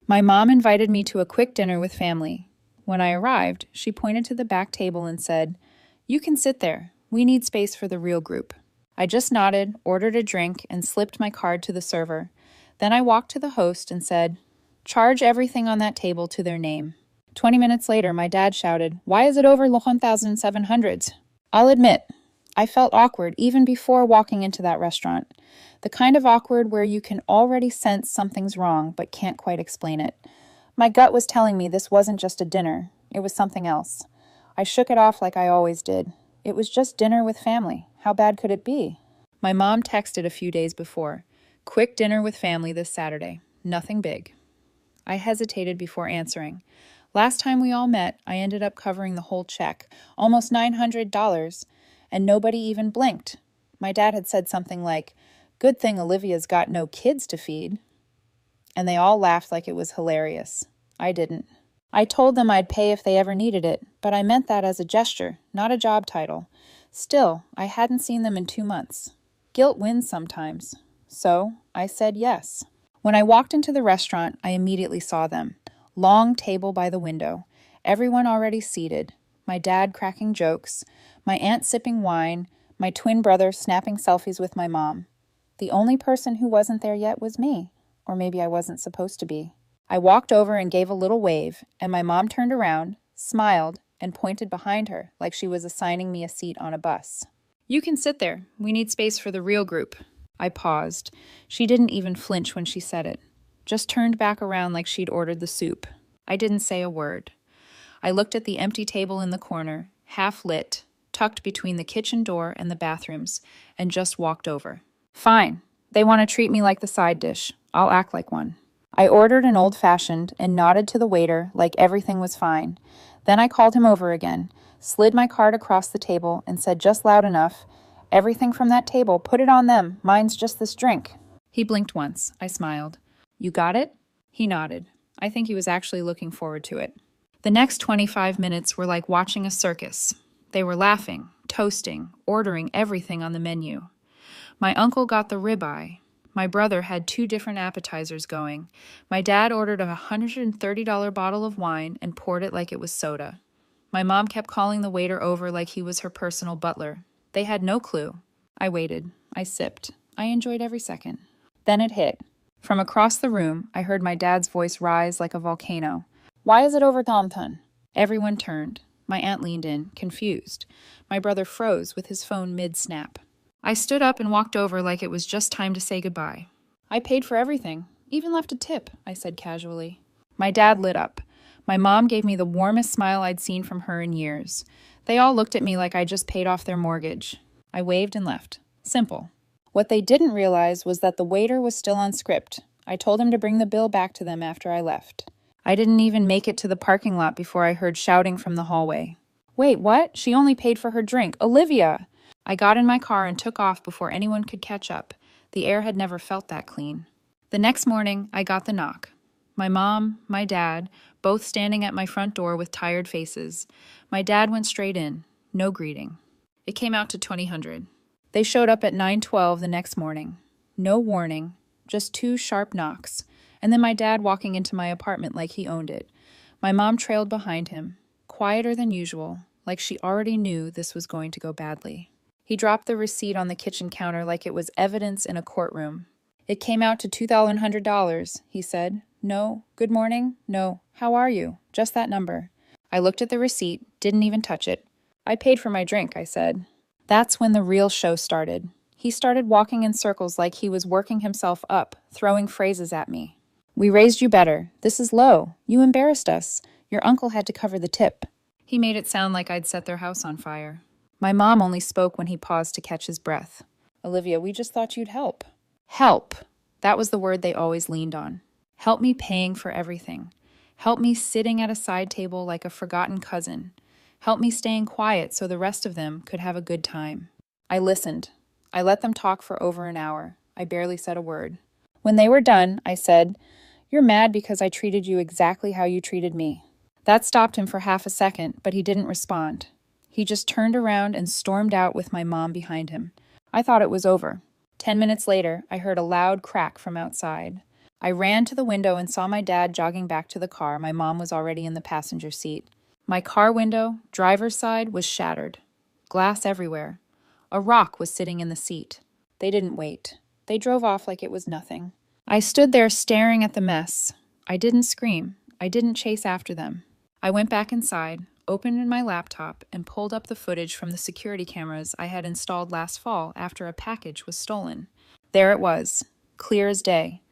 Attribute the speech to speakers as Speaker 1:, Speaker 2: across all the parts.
Speaker 1: My mom invited me to a quick dinner with family. When I arrived, she pointed to the back table and said, "You can sit there. We need space for the real group." I just nodded, ordered a drink, and slipped my card to the server. Then I walked to the host and said, "Charge everything on that table to their name." 20 minutes later, my dad shouted, "Why is it over 1,700s?" I'll admit, I felt awkward even before walking into that restaurant. The kind of awkward where you can already sense something's wrong but can't quite explain it. My gut was telling me this wasn't just a dinner, it was something else. I shook it off like I always did. It was just dinner with family. How bad could it be? My mom texted a few days before, "Quick dinner with family this Saturday. Nothing big." I hesitated before answering. Last time we all met, I ended up covering the whole check, almost $900, and nobody even blinked. My dad had said something like, "Good thing Olivia's got no kids to feed." And they all laughed like it was hilarious. I didn't. I told them I'd pay if they ever needed it, but I meant that as a gesture, not a job title. Still, I hadn't seen them in 2 months. Guilt wins sometimes. So I said yes. When I walked into the restaurant, I immediately saw them. Long table by the window. Everyone already seated. My dad cracking jokes. My aunt sipping wine. My twin brother snapping selfies with my mom. The only person who wasn't there yet was me. Or maybe I wasn't supposed to be. I walked over and gave a little wave, and my mom turned around, smiled, and pointed behind her like she was assigning me a seat on a bus. "You can sit there. We need space for the real group." I paused. She didn't even flinch when she said it. Just turned back around like she'd ordered the soup. I didn't say a word. I looked at the empty table in the corner, half lit, tucked between the kitchen door and the bathrooms, and just walked over. Fine. They want to treat me like the side dish. I'll act like one. I ordered an old-fashioned and nodded to the waiter like everything was fine. Then I called him over again, slid my card across the table, and said just loud enough, "Everything from that table, put it on them. Mine's just this drink." He blinked once. I smiled. "You got it?" He nodded. I think he was actually looking forward to it. The next 25 minutes were like watching a circus. They were laughing, toasting, ordering everything on the menu. My uncle got the ribeye. My brother had 2 different appetizers going. My dad ordered a $130 bottle of wine and poured it like it was soda. My mom kept calling the waiter over like he was her personal butler. They had no clue. I waited. I sipped. I enjoyed every second. Then it hit. From across the room, I heard my dad's voice rise like a volcano. "Why is it over Thompson?" Everyone turned. My aunt leaned in, confused. My brother froze with his phone mid-snap. I stood up and walked over like it was just time to say goodbye. "I paid for everything. Even left a tip," I said casually. My dad lit up. My mom gave me the warmest smile I'd seen from her in years. They all looked at me like I just paid off their mortgage. I waved and left. Simple. What they didn't realize was that the waiter was still on script. I told him to bring the bill back to them after I left. I didn't even make it to the parking lot before I heard shouting from the hallway. "Wait, what? She only paid for her drink. Olivia!" I got in my car and took off before anyone could catch up. The air had never felt that clean. The next morning, I got the knock. My mom, my dad, both standing at my front door with tired faces. My dad went straight in. No greeting. It came out to $2,000. They showed up at 9:12 the next morning. No warning, just 2 sharp knocks, and then my dad walking into my apartment like he owned it. My mom trailed behind him, quieter than usual, like she already knew this was going to go badly. He dropped the receipt on the kitchen counter like it was evidence in a courtroom. "It came out to $2,100, he said. "No, good morning, no, how are you? Just that number." I looked at the receipt, didn't even touch it. "I paid for my drink," I said. That's when the real show started. He started walking in circles like he was working himself up, throwing phrases at me. "We raised you better. This is low. You embarrassed us. Your uncle had to cover the tip." He made it sound like I'd set their house on fire. My mom only spoke when he paused to catch his breath. "Olivia, we just thought you'd help." Help. That was the word they always leaned on. Help me paying for everything. Help me sitting at a side table like a forgotten cousin. Help me staying quiet so the rest of them could have a good time. I listened. I let them talk for over an hour. I barely said a word. When they were done, I said, "You're mad because I treated you exactly how you treated me." That stopped him for half a second, but he didn't respond. He just turned around and stormed out with my mom behind him. I thought it was over. 10 minutes later, I heard a loud crack from outside. I ran to the window and saw my dad jogging back to the car. My mom was already in the passenger seat. My car window, driver's side, was shattered. Glass everywhere. A rock was sitting in the seat. They didn't wait. They drove off like it was nothing. I stood there staring at the mess. I didn't scream. I didn't chase after them. I went back inside, opened my laptop, and pulled up the footage from the security cameras I had installed last fall after a package was stolen. There it was, clear as day.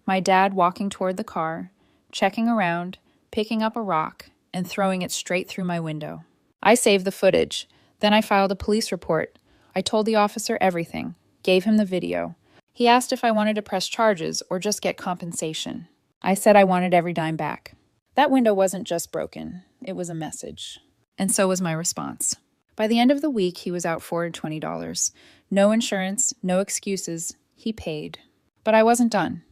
Speaker 1: My dad walking toward the car, checking around, picking up a rock, and throwing it straight through my window. I saved the footage. Then I filed a police report. I told the officer everything, gave him the video. He asked if I wanted to press charges or just get compensation. I said I wanted every dime back. That window wasn't just broken, it was a message. And so was my response. By the end of the week, he was out $420. No insurance, no excuses. He paid. But I wasn't done.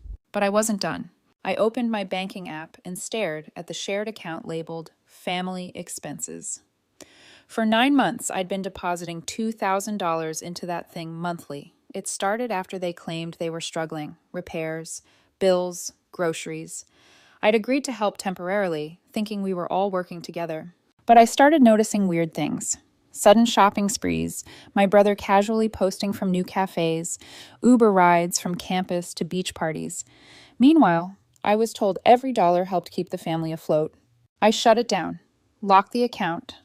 Speaker 1: I opened my banking app and stared at the shared account labeled Family Expenses. For 9 months, I'd been depositing $2,000 into that thing monthly. It started after they claimed they were struggling. Repairs, bills, groceries. I'd agreed to help temporarily, thinking we were all working together. But I started noticing weird things. Sudden shopping sprees, my brother casually posting from new cafes, Uber rides from campus to beach parties. Meanwhile, I was told every dollar helped keep the family afloat. I shut it down, locked the account,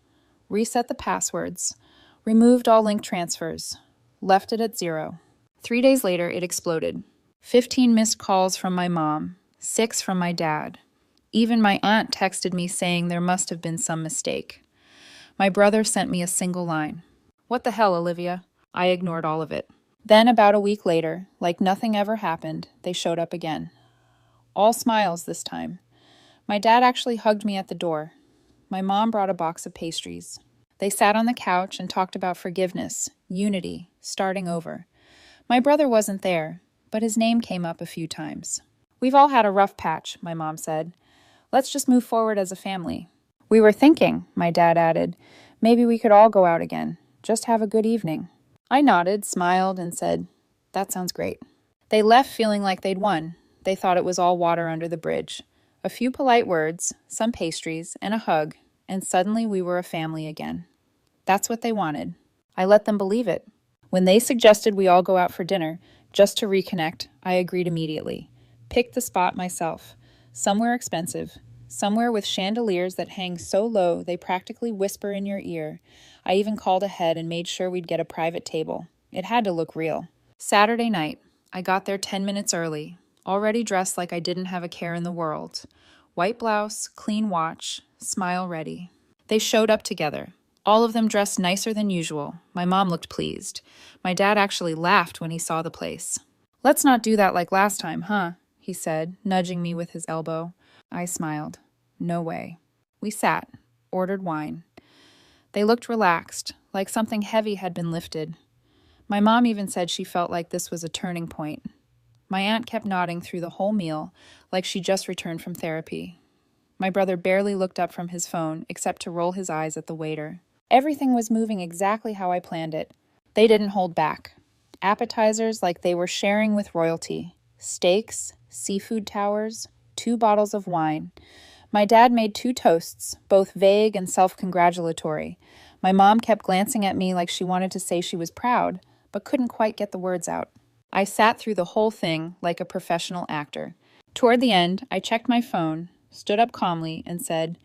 Speaker 1: reset the passwords, removed all link transfers, left it at 0. 3 days later, it exploded. 15 missed calls from my mom, 6 from my dad. Even my aunt texted me saying there must have been some mistake. My brother sent me a single line. "What the hell, Olivia?" I ignored all of it. Then, about a week later, like nothing ever happened, they showed up again. All smiles this time. My dad actually hugged me at the door. My mom brought a box of pastries. They sat on the couch and talked about forgiveness, unity, starting over. My brother wasn't there, but his name came up a few times. "We've all had a rough patch," my mom said. "Let's just move forward as a family." "We were thinking," my dad added, "maybe we could all go out again, just have a good evening." I nodded, smiled, and said, "That sounds great." They left feeling like they'd won. They thought it was all water under the bridge. A few polite words, some pastries, and a hug, and suddenly we were a family again. That's what they wanted. I let them believe it. When they suggested we all go out for dinner, just to reconnect, I agreed immediately. Picked the spot myself. Somewhere expensive. Somewhere with chandeliers that hang so low they practically whisper in your ear. I even called ahead and made sure we'd get a private table. It had to look real. Saturday night. I got there 10 minutes early, already dressed like I didn't have a care in the world. White blouse, clean watch, smile ready. They showed up together. All of them dressed nicer than usual. My mom looked pleased. My dad actually laughed when he saw the place. "Let's not do that like last time, huh?" he said, nudging me with his elbow. I smiled. No way. We sat, ordered wine. They looked relaxed, like something heavy had been lifted. My mom even said she felt like this was a turning point. My aunt kept nodding through the whole meal, like she just returned from therapy. My brother barely looked up from his phone, except to roll his eyes at the waiter. Everything was moving exactly how I planned it. They didn't hold back. Appetizers like they were sharing with royalty. Steaks, seafood towers, 2 bottles of wine. My dad made 2 toasts, both vague and self-congratulatory. My mom kept glancing at me like she wanted to say she was proud, but couldn't quite get the words out. I sat through the whole thing like a professional actor. Toward the end, I checked my phone, stood up calmly, and said,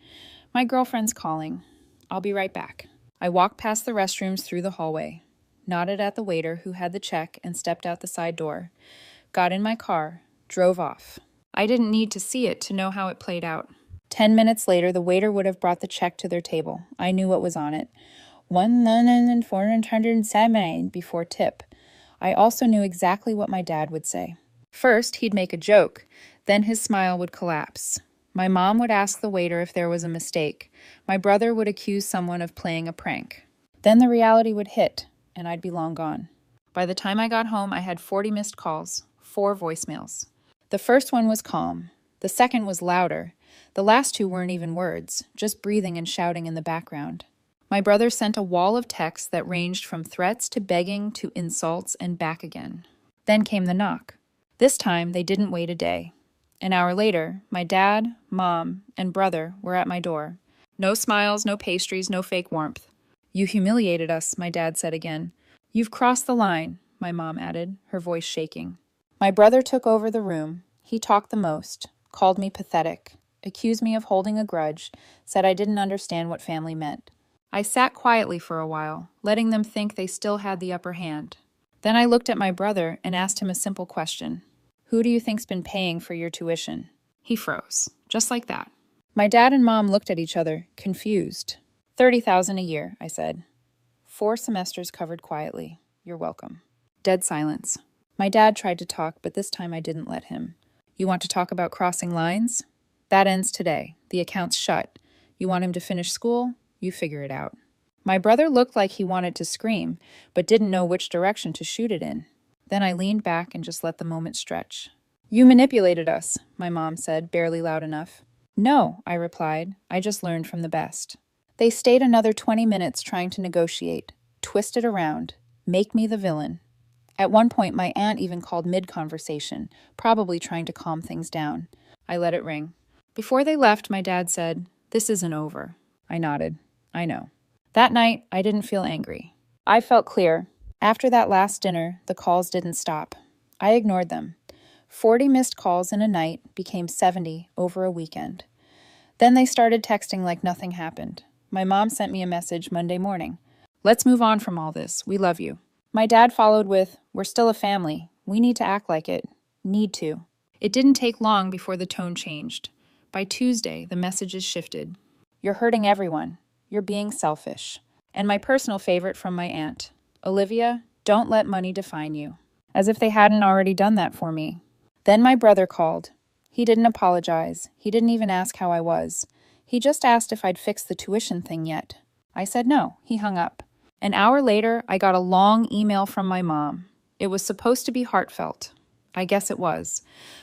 Speaker 1: "My girlfriend's calling. I'll be right back." I walked past the restrooms through the hallway, nodded at the waiter who had the check and stepped out the side door, got in my car, drove off. I didn't need to see it to know how it played out. 10 minutes later, the waiter would have brought the check to their table. I knew what was on it. $1,407 before tip. I also knew exactly what my dad would say. First, he'd make a joke. Then his smile would collapse. My mom would ask the waiter if there was a mistake. My brother would accuse someone of playing a prank. Then the reality would hit, and I'd be long gone. By the time I got home, I had 40 missed calls, 4 voicemails. The first one was calm. The second was louder. The last 2 weren't even words, just breathing and shouting in the background. My brother sent a wall of texts that ranged from threats to begging to insults and back again. Then came the knock. This time, they didn't wait a day. An hour later, my dad, mom, and brother were at my door. No smiles, no pastries, no fake warmth. You humiliated us, my dad said again. You've crossed the line, my mom added, her voice shaking. My brother took over the room. He talked the most, called me pathetic, accused me of holding a grudge, said I didn't understand what family meant. I sat quietly for a while, letting them think they still had the upper hand. Then I looked at my brother and asked him a simple question. Who do you think's been paying for your tuition? He froze, just like that. My dad and mom looked at each other, confused. $30,000 a year, I said. 4 semesters covered quietly. You're welcome. Dead silence. My dad tried to talk, but this time I didn't let him. You want to talk about crossing lines? That ends today. The account's shut. You want him to finish school? You figure it out. My brother looked like he wanted to scream, but didn't know which direction to shoot it in. Then I leaned back and just let the moment stretch. You manipulated us, my mom said, barely loud enough. No, I replied. I just learned from the best. They stayed another 20 minutes trying to negotiate, twist it around, make me the villain. At one point, my aunt even called mid-conversation, probably trying to calm things down. I let it ring. Before they left, my dad said, This isn't over. I nodded. I know. That night, I didn't feel angry. I felt clear. After that last dinner, the calls didn't stop. I ignored them. 40 missed calls in a night became 70 over a weekend. Then they started texting like nothing happened. My mom sent me a message Monday morning. Let's move on from all this. We love you. My dad followed with, We're still a family. We need to act like it. Need to. It didn't take long before the tone changed. By Tuesday, the messages shifted. You're hurting everyone. You're being selfish. And my personal favorite from my aunt. Olivia, don't let money define you. As if they hadn't already done that for me. Then my brother called. He didn't apologize. He didn't even ask how I was. He just asked if I'd fixed the tuition thing yet. I said no. He hung up. An hour later, I got a long email from my mom. It was supposed to be heartfelt. I guess it was.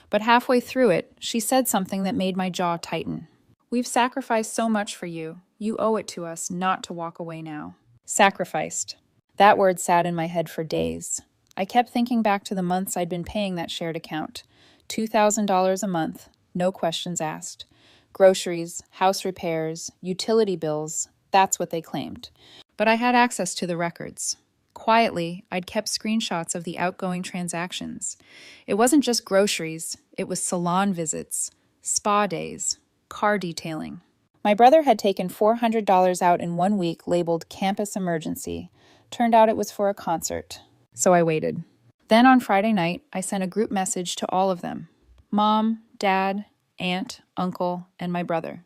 Speaker 1: But halfway through it, she said something that made my jaw tighten. We've sacrificed so much for you. You owe it to us not to walk away now. Sacrificed. That word sat in my head for days. I kept thinking back to the months I'd been paying that shared account. $2,000 a month, no questions asked. Groceries, house repairs, utility bills, that's what they claimed. But I had access to the records. Quietly, I'd kept screenshots of the outgoing transactions. It wasn't just groceries, it was salon visits, spa days, car detailing. My brother had taken $400 out in 1 week labeled campus emergency. Turned out it was for a concert. So I waited. Then on Friday night, I sent a group message to all of them. Mom, Dad, Aunt, Uncle, and my brother.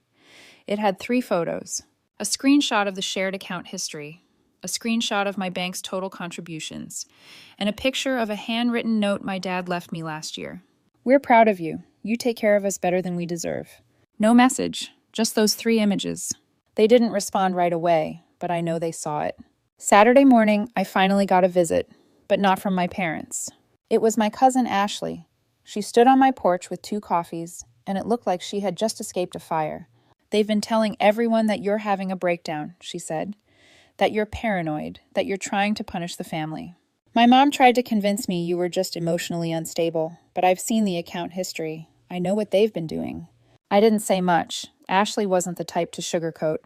Speaker 1: It had 3 photos. A screenshot of the shared account history, a screenshot of my bank's total contributions, and a picture of a handwritten note my dad left me last year. We're proud of you. You take care of us better than we deserve. No message, just those 3 images. They didn't respond right away, but I know they saw it. Saturday morning, I finally got a visit, but not from my parents. It was my cousin Ashley. She stood on my porch with 2 coffees, and it looked like she had just escaped a fire. They've been telling everyone that you're having a breakdown, she said. That you're paranoid, that you're trying to punish the family. My mom tried to convince me you were just emotionally unstable, but I've seen the account history. I know what they've been doing. I didn't say much. Ashley wasn't the type to sugarcoat.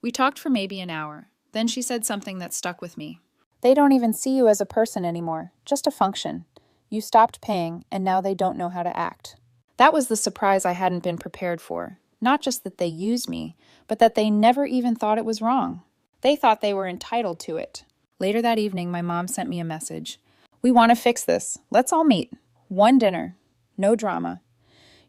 Speaker 1: We talked for maybe an hour. Then she said something that stuck with me. They don't even see you as a person anymore, just a function. You stopped paying, and now they don't know how to act. That was the surprise I hadn't been prepared for. Not just that they used me, but that they never even thought it was wrong. They thought they were entitled to it. Later that evening, my mom sent me a message. We want to fix this. Let's all meet. 1 dinner. No drama.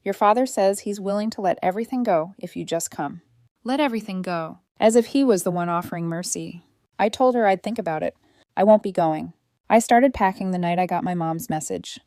Speaker 1: Your father says he's willing to let everything go if you just come. Let everything go. As if he was the one offering mercy. I told her I'd think about it. I won't be going. I started packing the night I got my mom's message.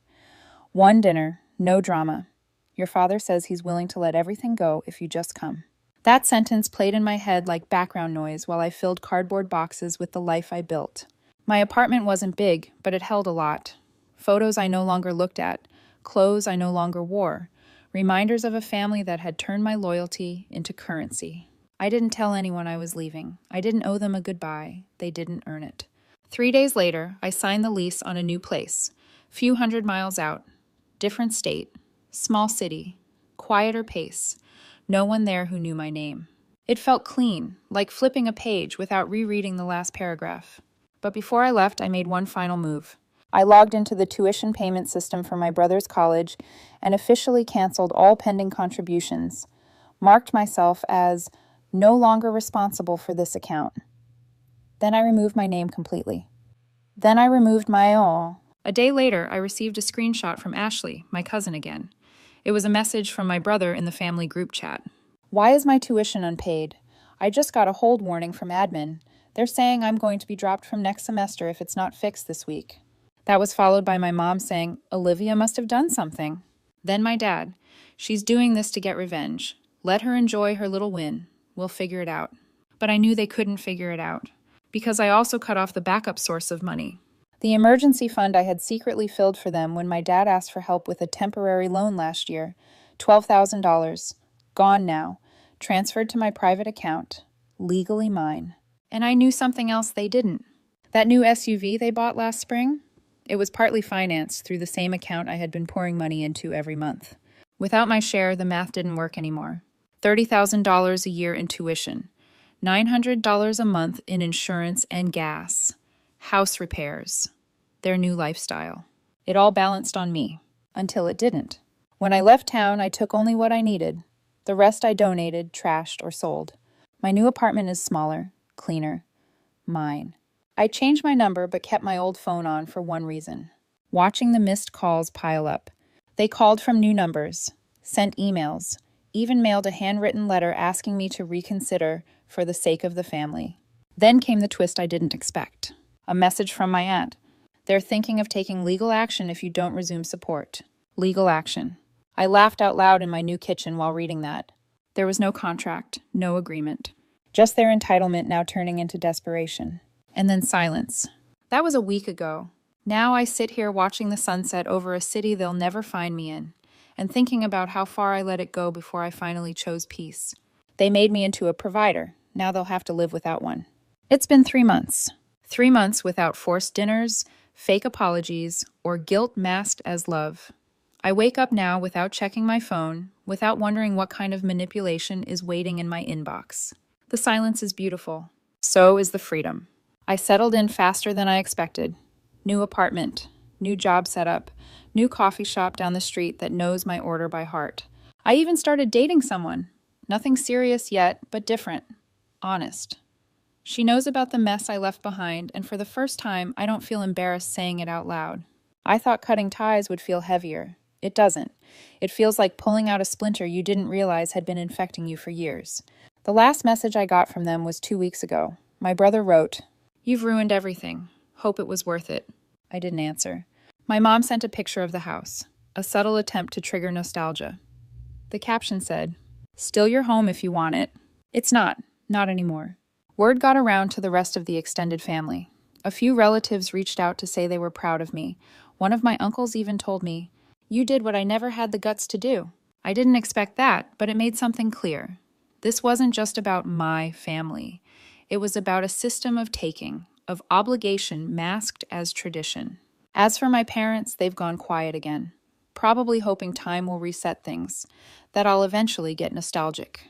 Speaker 1: 1 dinner. No drama. Your father says he's willing to let everything go if you just come. That sentence played in my head like background noise while I filled cardboard boxes with the life I built. My apartment wasn't big, but it held a lot. Photos I no longer looked at, clothes I no longer wore, reminders of a family that had turned my loyalty into currency. I didn't tell anyone I was leaving. I didn't owe them a goodbye. They didn't earn it. 3 days later, I signed the lease on a new place, few hundred miles out, different state, small city, quieter pace. No one there who knew my name. It felt clean, like flipping a page without rereading the last paragraph. But before I left, I made one final move. I logged into the tuition payment system for my brother's college and officially canceled all pending contributions, marked myself as no longer responsible for this account. Then I removed my name completely. Then I removed my all. A day later, I received a screenshot from Ashley, my cousin again. It was a message from my brother in the family group chat. Why is my tuition unpaid? I just got a hold warning from admin. They're saying I'm going to be dropped from next semester if it's not fixed this week. That was followed by my mom saying, Olivia must have done something. Then my dad, she's doing this to get revenge. Let her enjoy her little win. We'll figure it out. But I knew they couldn't figure it out, because I also cut off the backup source of money. The emergency fund I had secretly filled for them when my dad asked for help with a temporary loan last year, $12,000. Gone now. Transferred to my private account. Legally mine. And I knew something else they didn't. That new SUV they bought last spring? It was partly financed through the same account I had been pouring money into every month. Without my share, the math didn't work anymore. $30,000 a year in tuition. $900 a month in insurance and gas. House repairs. Their new lifestyle. It all balanced on me. Until it didn't. When I left town, I took only what I needed. The rest I donated, trashed, or sold. My new apartment is smaller, cleaner. Mine. I changed my number but kept my old phone on for one reason. Watching the missed calls pile up. They called from new numbers, sent emails, even mailed a handwritten letter asking me to reconsider for the sake of the family. Then came the twist I didn't expect. A message from my aunt. They're thinking of taking legal action if you don't resume support. Legal action. I laughed out loud in my new kitchen while reading that. There was no contract, no agreement. Just their entitlement now turning into desperation. And then silence. That was a week ago. Now I sit here watching the sunset over a city they'll never find me in, and thinking about how far I let it go before I finally chose peace. They made me into a provider. Now they'll have to live without one. It's been 3 months. 3 months without forced dinners, fake apologies, or guilt masked as love. I wake up now without checking my phone, without wondering what kind of manipulation is waiting in my inbox. The silence is beautiful. So is the freedom. I settled in faster than I expected. New apartment, new job setup, new coffee shop down the street that knows my order by heart. I even started dating someone. Nothing serious yet, but different. Honest. She knows about the mess I left behind, and for the first time, I don't feel embarrassed saying it out loud. I thought cutting ties would feel heavier. It doesn't. It feels like pulling out a splinter you didn't realize had been infecting you for years. The last message I got from them was 2 weeks ago. My brother wrote, "You've ruined everything. Hope it was worth it." I didn't answer. My mom sent a picture of the house, a subtle attempt to trigger nostalgia. The caption said, "Still your home if you want it." It's not anymore. Word got around to the rest of the extended family. A few relatives reached out to say they were proud of me. One of my uncles even told me, "You did what I never had the guts to do." I didn't expect that, but it made something clear. This wasn't just about my family. It was about a system of taking, of obligation masked as tradition. As for my parents, they've gone quiet again, probably hoping time will reset things, that I'll eventually get nostalgic,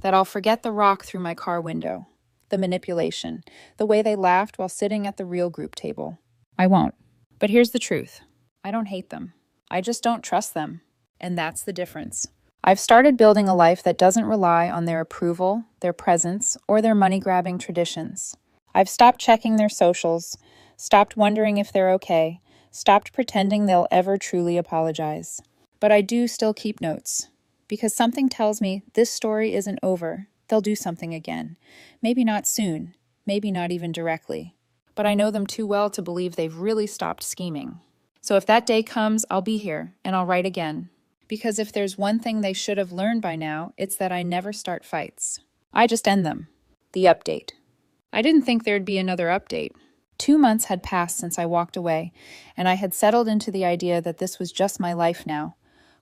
Speaker 1: that I'll forget the rock through my car window, the manipulation, the way they laughed while sitting at the real group table. I won't. But here's the truth. I don't hate them. I just don't trust them. And that's the difference. I've started building a life that doesn't rely on their approval, their presence, or their money-grabbing traditions. I've stopped checking their socials, stopped wondering if they're okay, stopped pretending they'll ever truly apologize. But I do still keep notes, because something tells me this story isn't over. They'll do something again. Maybe not soon, maybe not even directly. But I know them too well to believe they've really stopped scheming. So if that day comes, I'll be here, and I'll write again. Because if there's one thing they should have learned by now, it's that I never start fights. I just end them. The update. I didn't think there'd be another update. 2 months had passed since I walked away, and I had settled into the idea that this was just my life now.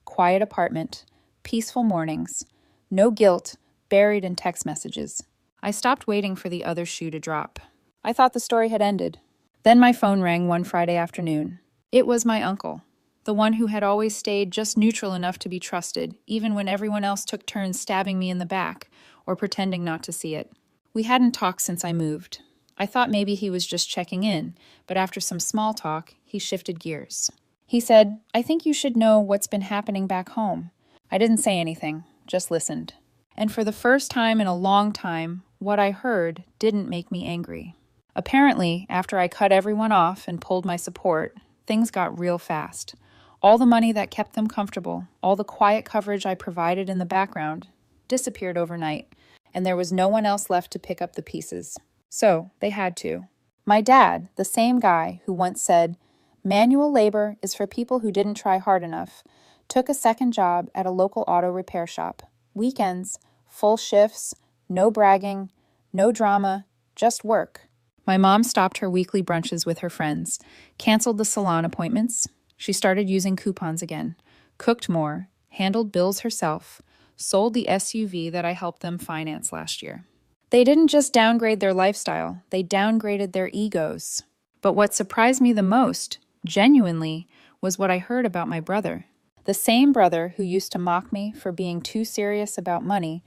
Speaker 1: Quiet apartment, peaceful mornings, no guilt, buried in text messages. I stopped waiting for the other shoe to drop. I thought the story had ended. Then my phone rang one Friday afternoon. It was my uncle. the one who had always stayed just neutral enough to be trusted, even when everyone else took turns stabbing me in the back or pretending not to see it. We hadn't talked since I moved. I thought maybe he was just checking in, but after some small talk, he shifted gears. He said, "I think you should know what's been happening back home." I didn't say anything, just listened. And for the first time in a long time, what I heard didn't make me angry. Apparently, after I cut everyone off and pulled my support, things got real fast. All the money that kept them comfortable, all the quiet coverage I provided in the background, disappeared overnight, and there was no one else left to pick up the pieces. So, they had to. My dad, the same guy who once said, "Manual labor is for people who didn't try hard enough," took a second job at a local auto repair shop. Weekends, full shifts, no bragging, no drama, just work. My mom stopped her weekly brunches with her friends, canceled the salon appointments. She started using coupons again, cooked more, handled bills herself, sold the SUV that I helped them finance last year. They didn't just downgrade their lifestyle, they downgraded their egos. But what surprised me the most, genuinely, was what I heard about my brother. The same brother who used to mock me for being too serious about money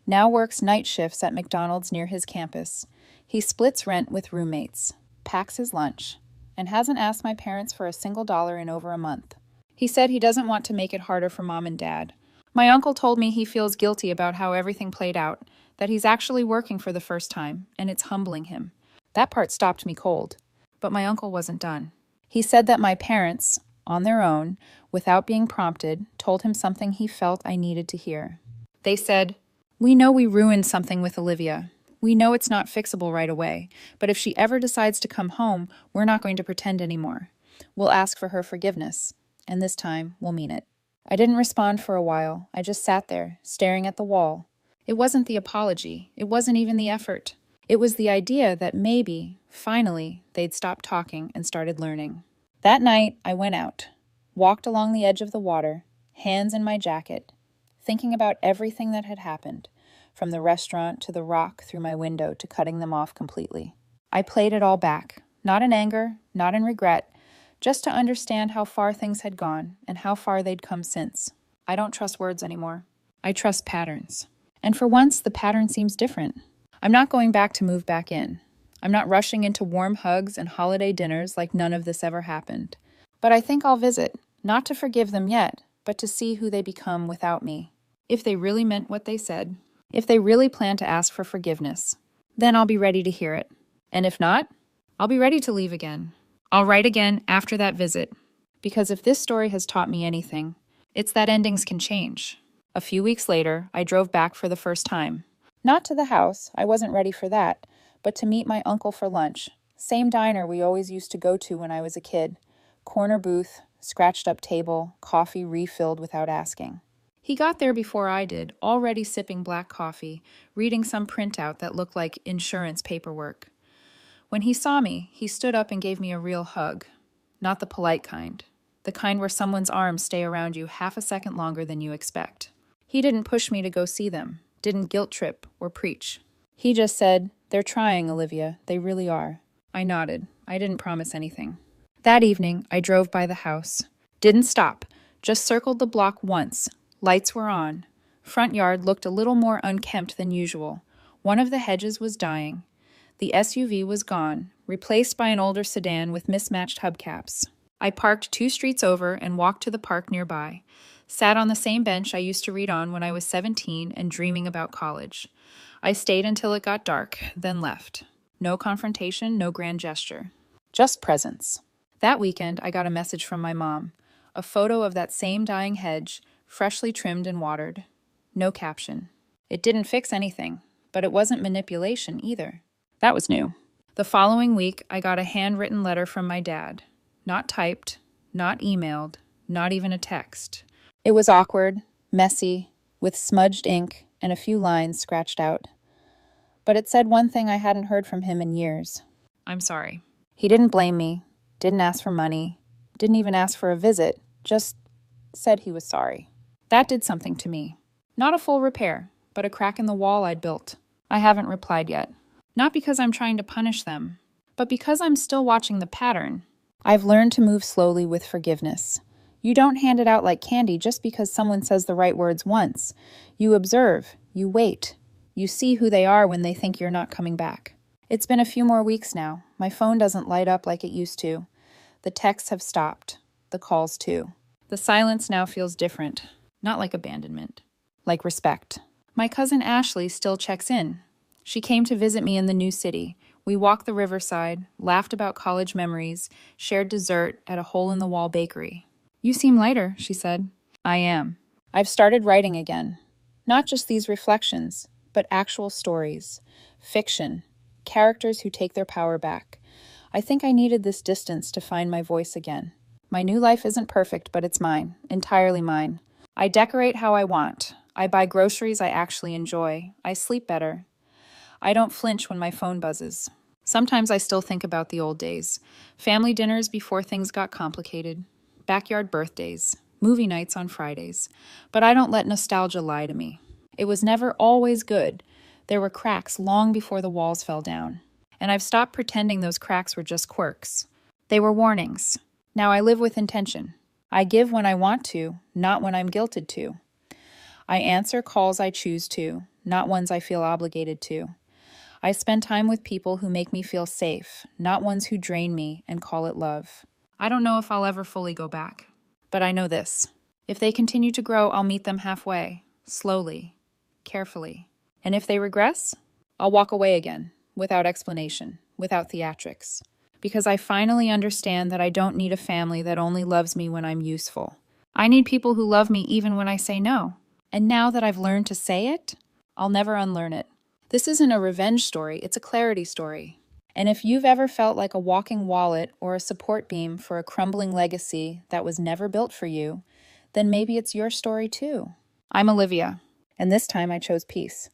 Speaker 1: now works night shifts at McDonald's near his campus. He splits rent with roommates, packs his lunch, and hasn't asked my parents for a single dollar in over a month. He said he doesn't want to make it harder for mom and dad. My uncle told me he feels guilty about how everything played out, that he's actually working for the first time, and it's humbling him. That part stopped me cold. But my uncle wasn't done. He said that my parents, on their own, without being prompted, told him something he felt I needed to hear. They said, "We know we ruined something with Olivia. We know it's not fixable right away, but if she ever decides to come home, we're not going to pretend anymore. We'll ask for her forgiveness, and this time we'll mean it." I didn't respond for a while. I just sat there, staring at the wall. It wasn't the apology. It wasn't even the effort. It was the idea that maybe, finally, they'd stopped talking and started learning. That night, I went out, walked along the edge of the water, hands in my jacket, thinking about everything that had happened, from the restaurant to the rock through my window to cutting them off completely. I played it all back, not in anger, not in regret, just to understand how far things had gone and how far they'd come since. I don't trust words anymore. I trust patterns. And for once, the pattern seems different. I'm not going back to move back in. I'm not rushing into warm hugs and holiday dinners like none of this ever happened. But I think I'll visit, not to forgive them yet, but to see who they become without me. If they really meant what they said, if they really plan to ask for forgiveness, then I'll be ready to hear it. And if not, I'll be ready to leave again. I'll write again after that visit. Because if this story has taught me anything, it's that endings can change. A few weeks later, I drove back for the first time. Not to the house, I wasn't ready for that, but to meet my uncle for lunch. Same diner we always used to go to when I was a kid. Corner booth, scratched up table, coffee refilled without asking. He got there before I did, already sipping black coffee, reading some printout that looked like insurance paperwork. When he saw me, he stood up and gave me a real hug. Not the polite kind. The kind where someone's arms stay around you half a second longer than you expect. He didn't push me to go see them, didn't guilt trip or preach. He just said, "They're trying, Olivia. They really are." I nodded. I didn't promise anything. That evening, I drove by the house. Didn't stop, just circled the block once. Lights were on. Front yard looked a little more unkempt than usual. One of the hedges was dying. The SUV was gone, replaced by an older sedan with mismatched hubcaps. I parked 2 streets over and walked to the park nearby. Sat on the same bench I used to read on when I was 17 and dreaming about college. I stayed until it got dark, then left. No confrontation, no grand gesture. Just presence. That weekend, I got a message from my mom. A photo of that same dying hedge, freshly trimmed and watered. No caption. It didn't fix anything, but it wasn't manipulation either. That was new. The following week, I got a handwritten letter from my dad. Not typed, not emailed, not even a text. It was awkward, messy, with smudged ink and a few lines scratched out. But it said one thing I hadn't heard from him in years. "I'm sorry." He didn't blame me, didn't ask for money, didn't even ask for a visit, just said he was sorry. That did something to me. Not a full repair, but a crack in the wall I'd built. I haven't replied yet. Not because I'm trying to punish them, but because I'm still watching the pattern. I've learned to move slowly with forgiveness. You don't hand it out like candy just because someone says the right words once. You observe, you wait, you see who they are when they think you're not coming back. It's been a few more weeks now. My phone doesn't light up like it used to. The texts have stopped. The calls too. The silence now feels different. Not like abandonment. Like respect. My cousin Ashley still checks in. She came to visit me in the new city. We walked the riverside, laughed about college memories, shared dessert at a hole-in-the-wall bakery. You seem lighter, she said. I am. I've started writing again. Not just these reflections, but actual stories. Fiction. Characters who take their power back. I think I needed this distance to find my voice again. My new life isn't perfect, but it's mine. Entirely mine. I decorate how I want. I buy groceries I actually enjoy. I sleep better. I don't flinch when my phone buzzes. Sometimes I still think about the old days. Family dinners before things got complicated. Backyard birthdays. Movie nights on Fridays. But I don't let nostalgia lie to me. It was never always good. There were cracks long before the walls fell down. And I've stopped pretending those cracks were just quirks. They were warnings. Now I live with intention. I give when I want to, not when I'm guilted to. I answer calls I choose to, not ones I feel obligated to. I spend time with people who make me feel safe, not ones who drain me and call it love. I don't know if I'll ever fully go back, but I know this. If they continue to grow, I'll meet them halfway, slowly, carefully. And if they regress, I'll walk away again, without explanation, without theatrics. Because I finally understand that I don't need a family that only loves me when I'm useful. I need people who love me even when I say no. And now that I've learned to say it, I'll never unlearn it. This isn't a revenge story, it's a clarity story. And if you've ever felt like a walking wallet or a support beam for a crumbling legacy that was never built for you, then maybe it's your story too. I'm Olivia, and this time I chose peace.